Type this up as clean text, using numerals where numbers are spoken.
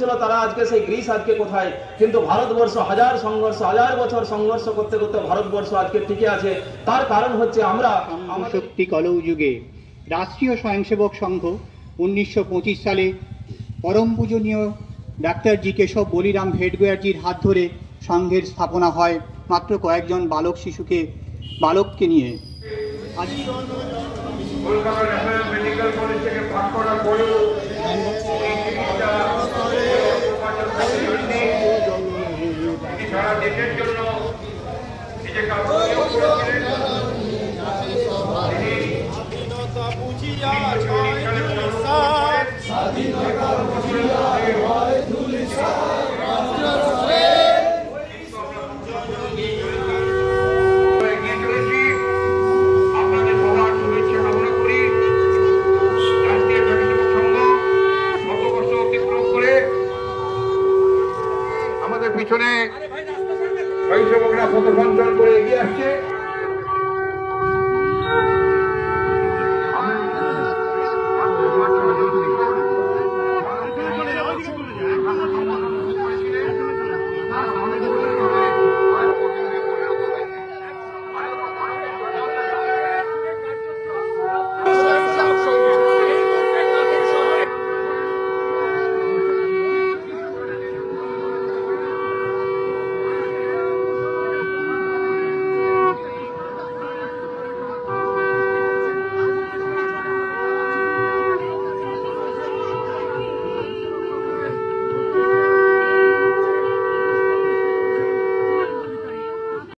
করেছিল তারা আজকে সেই গ্রিস আজকে কোথায়? কিন্তু ভারতবর্ষ হাজার বছর সংঘর্ষ করতে করতে ভারতবর্ষ আজকে টিকে আছে। তার কারণ হচ্ছে আমরা শক্তি কলৌ যুগে রাষ্ট্রীয় স্বয়ংসেবক সংঘ 1925 সালে পরম পূজনীয় ডাক্তার জি কেশব বলিরাম হেডগেয়ারজির হাত ধরে সংঘের স্থাপনা হয় মাত্র কয়েকজন বালককে নিয়ে। কলকাতা ন্যাশনাল মেডিকেল কলেজ থেকে পাশ করার পরেও সারা দেশের জন্য নিজেকে পিছনে স্বয়ংসেবকরা পথ সঞ্চালন করে এগিয়ে আসছে।